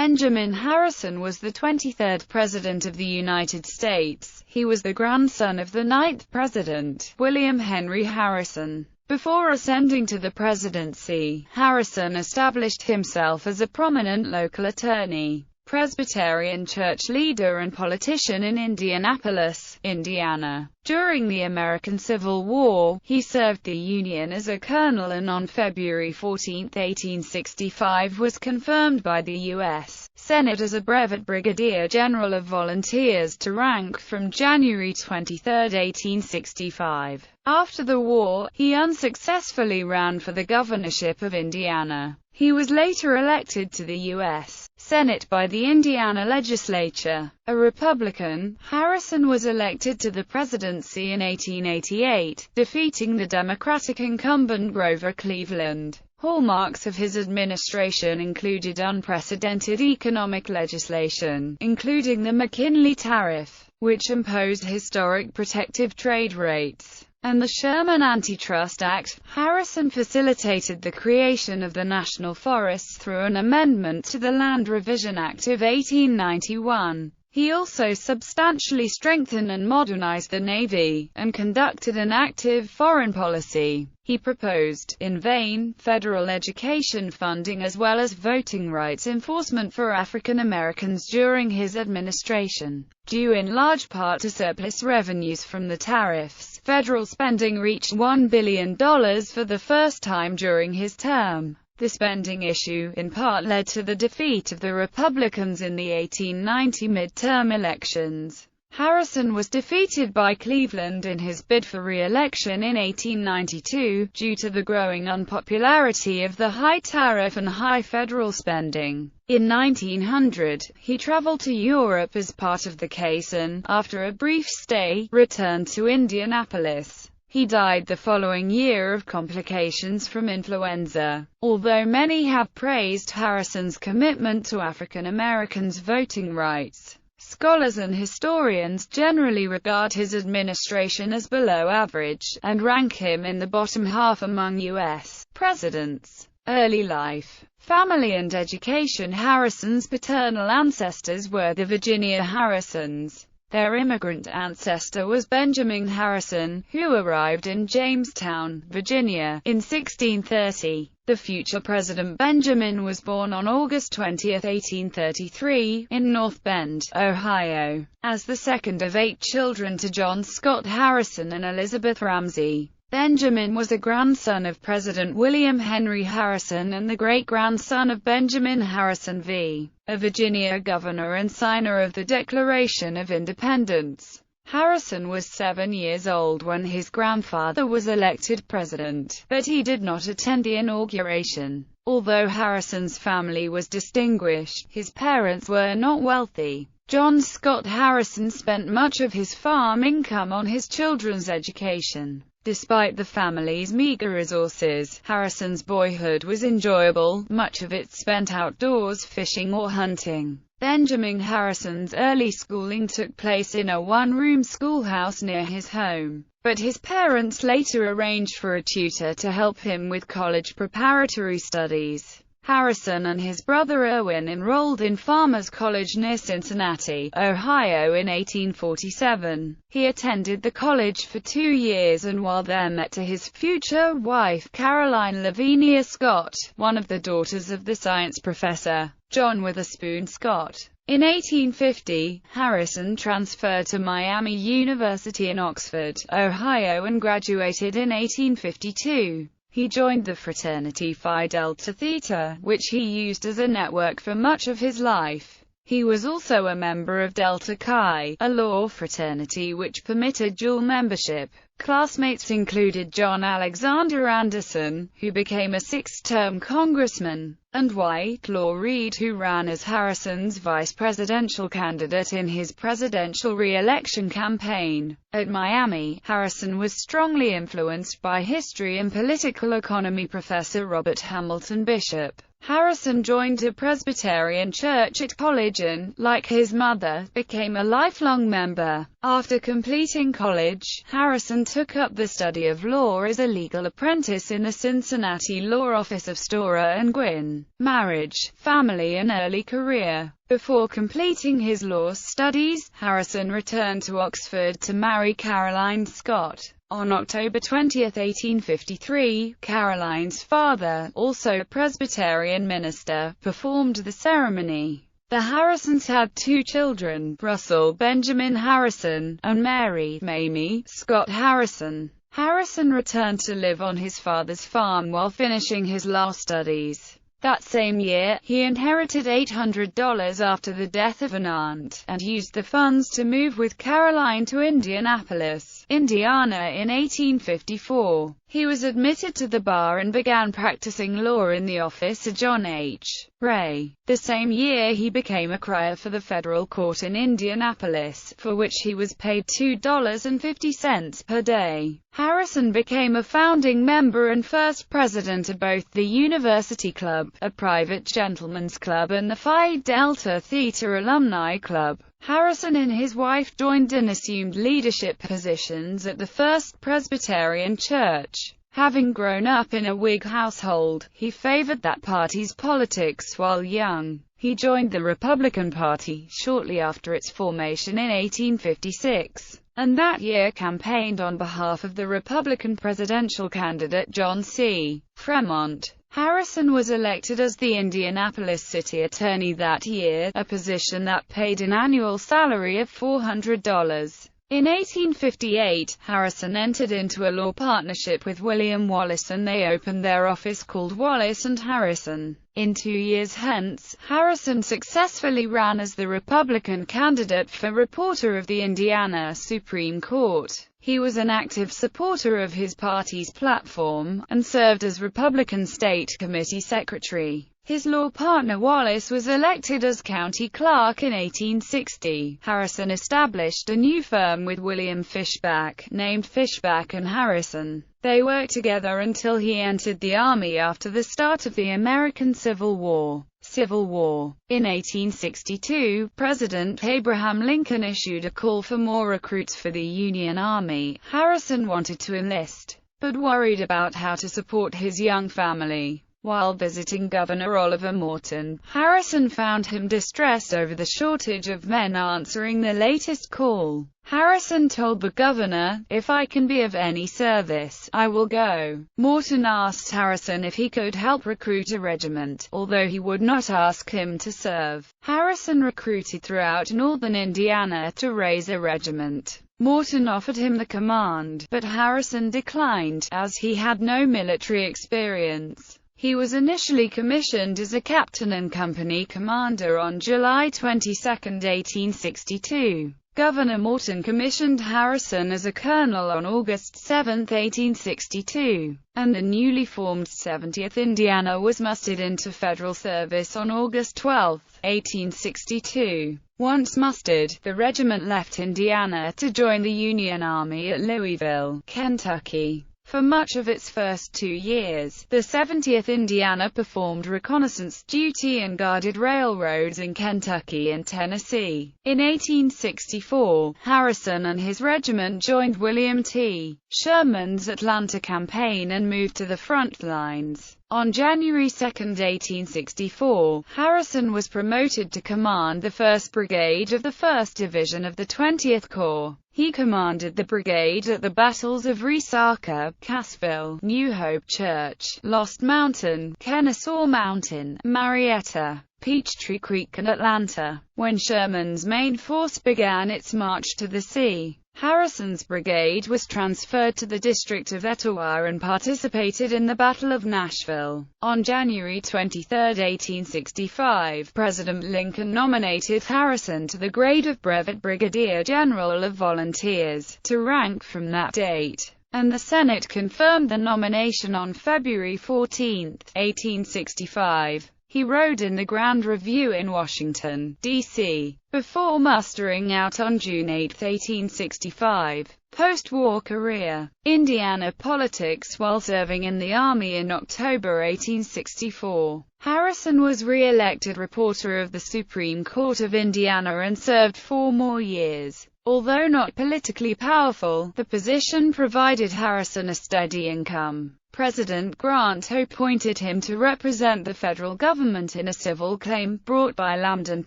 Benjamin Harrison was the 23rd President of the United States. He was the grandson of the 9th President, William Henry Harrison. Before ascending to the presidency, Harrison established himself as a prominent local attorney, Presbyterian church leader and politician in Indianapolis, Indiana. During the American Civil War, he served the Union as a colonel and on February 14, 1865 was confirmed by the U.S. Senate as a brevet brigadier general of volunteers to rank from January 23, 1865. After the war, he unsuccessfully ran for the governorship of Indiana. He was later elected to the U.S. Senate by the Indiana legislature. A Republican, Harrison was elected to the presidency in 1888, defeating the Democratic incumbent Grover Cleveland. Hallmarks of his administration included unprecedented economic legislation, including the McKinley Tariff, which imposed historic protective trade rates, and the Sherman Antitrust Act. Harrison facilitated the creation of the national forests through an amendment to the Land Revision Act of 1891. He also substantially strengthened and modernized the Navy, and conducted an active foreign policy. He proposed, in vain, federal education funding as well as voting rights enforcement for African Americans during his administration. Due in large part to surplus revenues from the tariffs, federal spending reached $1 billion for the first time during his term. The spending issue, in part, led to the defeat of the Republicans in the 1890 midterm elections. Harrison was defeated by Cleveland in his bid for re-election in 1892, due to the growing unpopularity of the high tariff and high federal spending. In 1900, he traveled to Europe as part of the case and, after a brief stay, returned to Indianapolis. He died the following year of complications from influenza. Although many have praised Harrison's commitment to African Americans' voting rights, scholars and historians generally regard his administration as below average, and rank him in the bottom half among U.S. presidents. Early life, family and education. Harrison's paternal ancestors were the Virginia Harrisons. Their immigrant ancestor was Benjamin Harrison, who arrived in Jamestown, Virginia, in 1630. The future President Benjamin was born on August 20, 1833, in North Bend, Ohio, as the second of 8 children to John Scott Harrison and Elizabeth Ramsey. Benjamin was a grandson of President William Henry Harrison and the great-grandson of Benjamin Harrison V., a Virginia governor and signer of the Declaration of Independence. Harrison was 7 years old when his grandfather was elected president, but he did not attend the inauguration. Although Harrison's family was distinguished, his parents were not wealthy. John Scott Harrison spent much of his farm income on his children's education. Despite the family's meager resources, Harrison's boyhood was enjoyable, much of it spent outdoors fishing or hunting. Benjamin Harrison's early schooling took place in a one-room schoolhouse near his home, but his parents later arranged for a tutor to help him with college preparatory studies. Harrison and his brother Erwin enrolled in Farmers College near Cincinnati, Ohio in 1847. He attended the college for 2 years and while there met his future wife Caroline Lavinia Scott, one of the daughters of the science professor, John Witherspoon Scott. In 1850, Harrison transferred to Miami University in Oxford, Ohio and graduated in 1852. He joined the fraternity Phi Delta Theta, which he used as a network for much of his life. He was also a member of Delta Chi, a law fraternity which permitted dual membership. Classmates included John Alexander Anderson, who became a 6-term congressman, and Whitelaw Reid, who ran as Harrison's vice presidential candidate in his presidential re-election campaign. At Miami, Harrison was strongly influenced by history and political economy professor Robert Hamilton Bishop. Harrison joined a Presbyterian church at college and, like his mother, became a lifelong member. After completing college, Harrison took up the study of law as a legal apprentice in the Cincinnati law office of Storer and Gwynn. Marriage, family and early career. Before completing his law studies, Harrison returned to Oxford to marry Caroline Scott. On October 20, 1853, Caroline's father, also a Presbyterian minister, performed the ceremony. The Harrisons had 2 children, Russell Benjamin Harrison, and Mary Mamie Scott Harrison. Harrison returned to live on his father's farm while finishing his law studies. That same year, he inherited $800 after the death of an aunt, and used the funds to move with Caroline to Indianapolis, Indiana in 1854. He was admitted to the bar and began practicing law in the office of John H. Ray. The same year he became a crier for the federal court in Indianapolis, for which he was paid $2.50 per day. Harrison became a founding member and first president of both the University Club, a private gentlemen's club, and the Phi Delta Theta Alumni Club. Harrison and his wife joined and assumed leadership positions at the First Presbyterian Church. Having grown up in a Whig household, he favored that party's politics while young. He joined the Republican Party shortly after its formation in 1856, and that year campaigned on behalf of the Republican presidential candidate John C. Fremont. Harrison was elected as the Indianapolis City Attorney that year, a position that paid an annual salary of $400. In 1858, Harrison entered into a law partnership with William Wallace and they opened their office called Wallace & Harrison. In 2 years hence, Harrison successfully ran as the Republican candidate for reporter of the Indiana Supreme Court. He was an active supporter of his party's platform, and served as Republican State Committee Secretary. His law partner Wallace was elected as county clerk in 1860. Harrison established a new firm with William Fishback, named Fishback and Harrison. They worked together until he entered the Army after the start of the American Civil War. In 1862, President Abraham Lincoln issued a call for more recruits for the Union Army. Harrison wanted to enlist, but worried about how to support his young family. While visiting Governor Oliver Morton, Harrison found him distressed over the shortage of men answering the latest call. Harrison told the governor, "If I can be of any service, I will go." Morton asked Harrison if he could help recruit a regiment, although he would not ask him to serve. Harrison recruited throughout northern Indiana to raise a regiment. Morton offered him the command, but Harrison declined, as he had no military experience. He was initially commissioned as a captain and company commander on July 22, 1862. Governor Morton commissioned Harrison as a colonel on August 7, 1862, and the newly formed 70th Indiana was mustered into federal service on August 12, 1862. Once mustered, the regiment left Indiana to join the Union Army at Louisville, Kentucky. For much of its first 2 years, the 70th Indiana performed reconnaissance duty and guarded railroads in Kentucky and Tennessee. In 1864, Harrison and his regiment joined William T. Sherman's Atlanta campaign and moved to the front lines. On January 2, 1864, Harrison was promoted to command the 1st Brigade of the 1st Division of the 20th Corps. He commanded the brigade at the battles of Resaca, Cassville, New Hope Church, Lost Mountain, Kennesaw Mountain, Marietta, Peachtree Creek and Atlanta. When Sherman's main force began its march to the sea, Harrison's brigade was transferred to the district of Etowah and participated in the Battle of Nashville. On January 23, 1865, President Lincoln nominated Harrison to the grade of Brevet Brigadier General of Volunteers, to rank from that date, and the Senate confirmed the nomination on February 14, 1865. He rode in the Grand Review in Washington, D.C., before mustering out on June 8, 1865. Post-war career. Indiana politics. While serving in the Army in October 1864, Harrison was re-elected reporter of the Supreme Court of Indiana and served 4 more years. Although not politically powerful, the position provided Harrison a steady income. President Grant appointed him to represent the federal government in a civil claim brought by Lambdin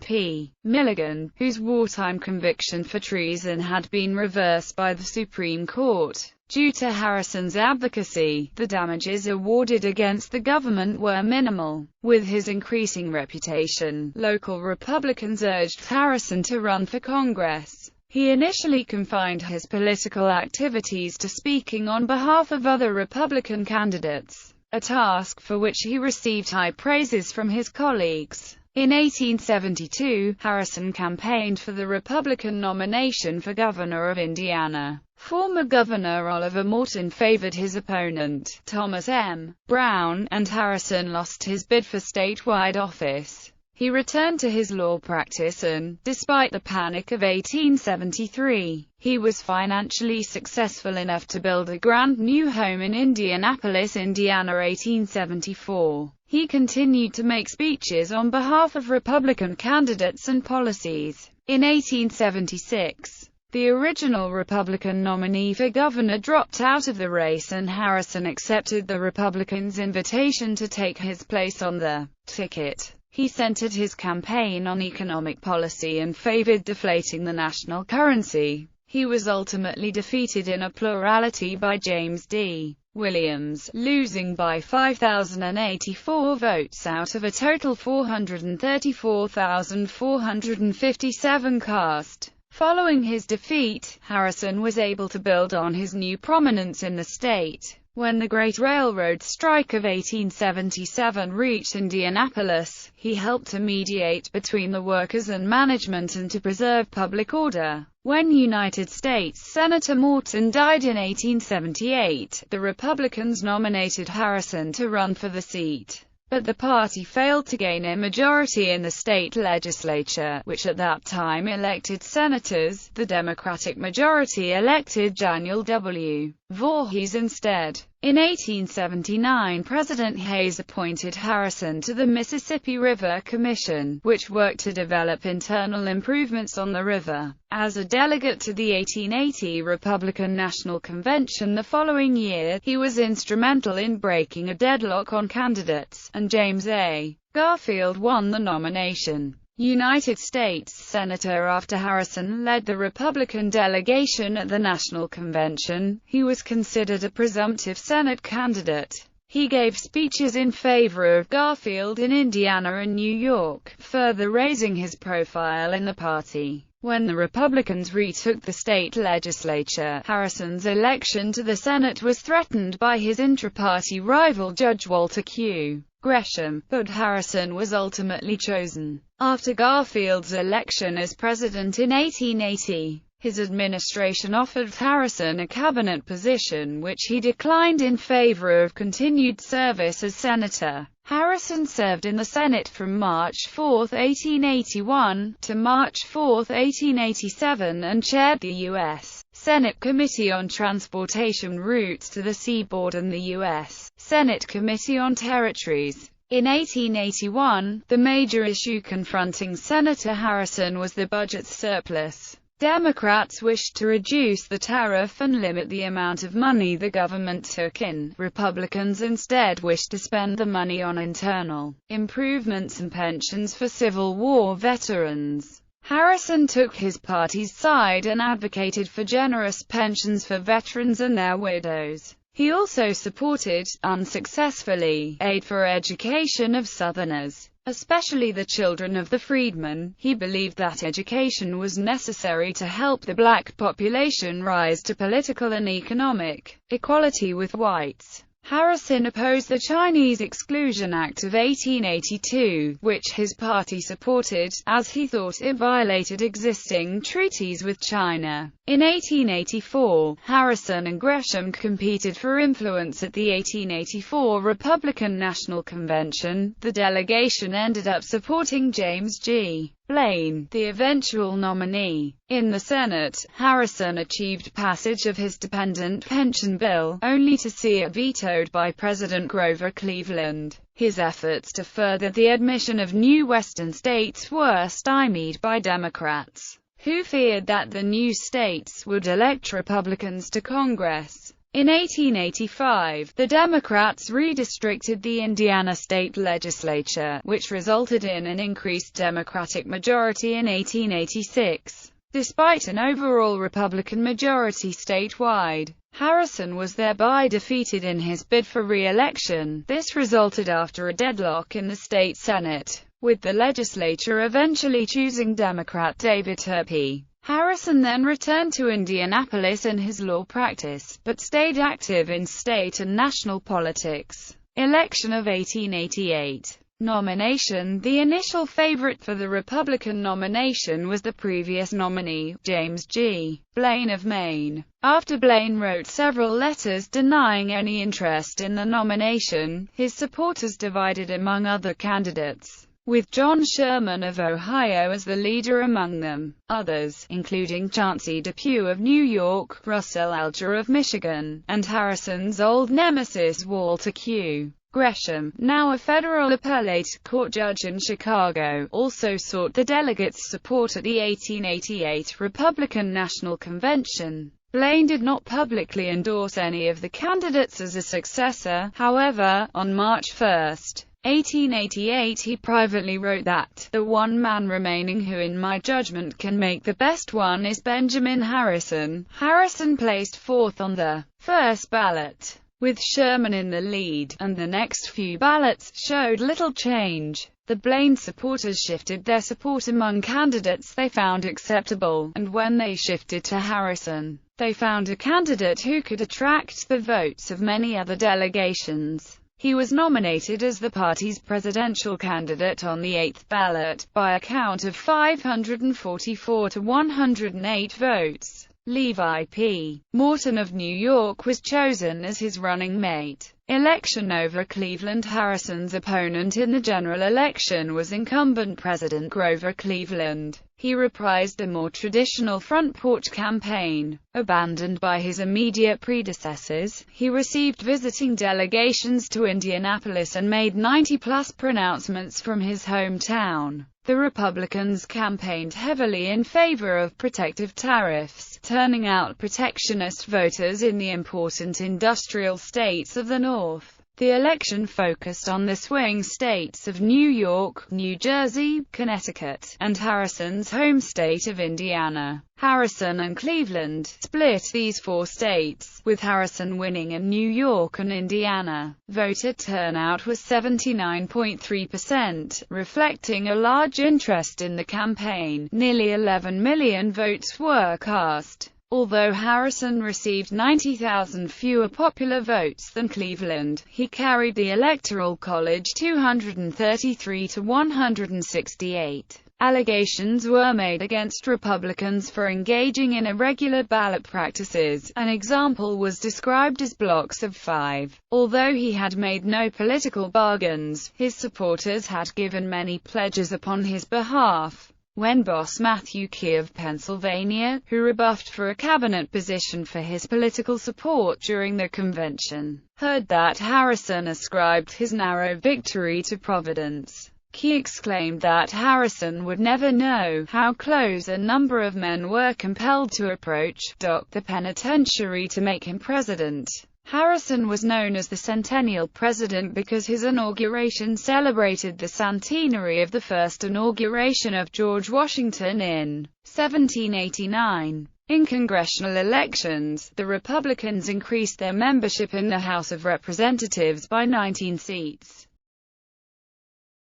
P. Milligan, whose wartime conviction for treason had been reversed by the Supreme Court. Due to Harrison's advocacy, the damages awarded against the government were minimal. With his increasing reputation, local Republicans urged Harrison to run for Congress. He initially confined his political activities to speaking on behalf of other Republican candidates, a task for which he received high praises from his colleagues. In 1872, Harrison campaigned for the Republican nomination for governor of Indiana. Former Governor Oliver Morton favored his opponent, Thomas M. Brown, and Harrison lost his bid for statewide office. He returned to his law practice and, despite the Panic of 1873, he was financially successful enough to build a grand new home in Indianapolis, Indiana. 1874. He continued to make speeches on behalf of Republican candidates and policies. In 1876, the original Republican nominee for governor dropped out of the race and Harrison accepted the Republicans' invitation to take his place on the ticket. He centered his campaign on economic policy and favored deflating the national currency. He was ultimately defeated in a plurality by James D. Williams, losing by 5,084 votes out of a total 434,457 cast. Following his defeat, Harrison was able to build on his new prominence in the state. When the Great Railroad Strike of 1877 reached Indianapolis, he helped to mediate between the workers and management and to preserve public order. When United States Senator Morton died in 1878, the Republicans nominated Harrison to run for the seat. But the party failed to gain a majority in the state legislature, which at that time elected senators. The Democratic majority elected Daniel W. Voorhees instead. In 1879, President Hayes appointed Harrison to the Mississippi River Commission, which worked to develop internal improvements on the river. As a delegate to the 1880 Republican National Convention the following year, he was instrumental in breaking a deadlock on candidates, and James A. Garfield won the nomination. United States Senator after Harrison led the Republican delegation at the National Convention, he was considered a presumptive Senate candidate. He gave speeches in favor of Garfield in Indiana and New York, further raising his profile in the party. When the Republicans retook the state legislature, Harrison's election to the Senate was threatened by his intra-party rival Judge Walter Q. Gresham, but Harrison was ultimately chosen. After Garfield's election as president in 1880, his administration offered Harrison a cabinet position which he declined in favor of continued service as senator. Harrison served in the Senate from March 4, 1881, to March 4, 1887 and chaired the U.S. Senate Committee on Transportation Routes to the Seaboard and the U.S. Senate Committee on Territories. In 1881, the major issue confronting Senator Harrison was the budget surplus. Democrats wished to reduce the tariff and limit the amount of money the government took in. Republicans instead wished to spend the money on internal improvements and pensions for Civil War veterans. Harrison took his party's side and advocated for generous pensions for veterans and their widows. He also supported, unsuccessfully, aid for education of Southerners, especially the children of the freedmen. He believed that education was necessary to help the black population rise to political and economic equality with whites. Harrison opposed the Chinese Exclusion Act of 1882, which his party supported, as he thought it violated existing treaties with China. In 1884, Harrison and Gresham competed for influence at the 1884 Republican National Convention. The delegation ended up supporting James G. Blaine, the eventual nominee. In the Senate, Harrison achieved passage of his dependent pension bill, only to see it vetoed by President Grover Cleveland. His efforts to further the admission of new Western states were stymied by Democrats, who feared that the new states would elect Republicans to Congress. In 1885, the Democrats redistricted the Indiana state legislature, which resulted in an increased Democratic majority in 1886. Despite an overall Republican majority statewide, Harrison was thereby defeated in his bid for re-election. This resulted after a deadlock in the state Senate, with the legislature eventually choosing Democrat David Turpie. Harrison then returned to Indianapolis and his law practice, but stayed active in state and national politics. Election of 1888. Nomination. The initial favorite for the Republican nomination was the previous nominee, James G. Blaine of Maine. After Blaine wrote several letters denying any interest in the nomination, his supporters divided among other candidates, with John Sherman of Ohio as the leader among them. Others, including Chauncey Depew of New York, Russell Alger of Michigan, and Harrison's old nemesis Walter Q. Gresham, now a federal appellate court judge in Chicago, also sought the delegates' support at the 1888 Republican National Convention. Blaine did not publicly endorse any of the candidates as a successor. However, on March 1, 1888, he privately wrote that, "The one man remaining who in my judgment can make the best one is Benjamin Harrison." Harrison placed fourth on the first ballot, with Sherman in the lead, and the next few ballots showed little change. The Blaine supporters shifted their support among candidates they found acceptable, and when they shifted to Harrison, they found a candidate who could attract the votes of many other delegations. He was nominated as the party's presidential candidate on the 8th ballot, by a count of 544 to 108 votes. Levi P. Morton of New York was chosen as his running mate. Election over Cleveland. Harrison's opponent in the general election was incumbent President Grover Cleveland. He reprised a more traditional front porch campaign. Abandoned by his immediate predecessors, he received visiting delegations to Indianapolis and made 90-plus pronouncements from his hometown. The Republicans campaigned heavily in favor of protective tariffs, turning out protectionist voters in the important industrial states of the North. The election focused on the swing states of New York, New Jersey, Connecticut, and Harrison's home state of Indiana. Harrison and Cleveland split these four states, with Harrison winning in New York and Indiana. Voter turnout was 79.3%, reflecting a large interest in the campaign. Nearly 11 million votes were cast. Although Harrison received 90,000 fewer popular votes than Cleveland, he carried the Electoral College 233 to 168. Allegations were made against Republicans for engaging in irregular ballot practices. An example was described as blocks of 5. Although he had made no political bargains, his supporters had given many pledges upon his behalf. When boss Matthew Key of Pennsylvania, who rebuffed for a cabinet position for his political support during the convention, heard that Harrison ascribed his narrow victory to Providence, Key exclaimed that Harrison would never know how close a number of men were compelled to approach the penitentiary to make him president. Harrison was known as the Centennial President because his inauguration celebrated the centenary of the first inauguration of George Washington in 1789. In congressional elections, the Republicans increased their membership in the House of Representatives by 19 seats.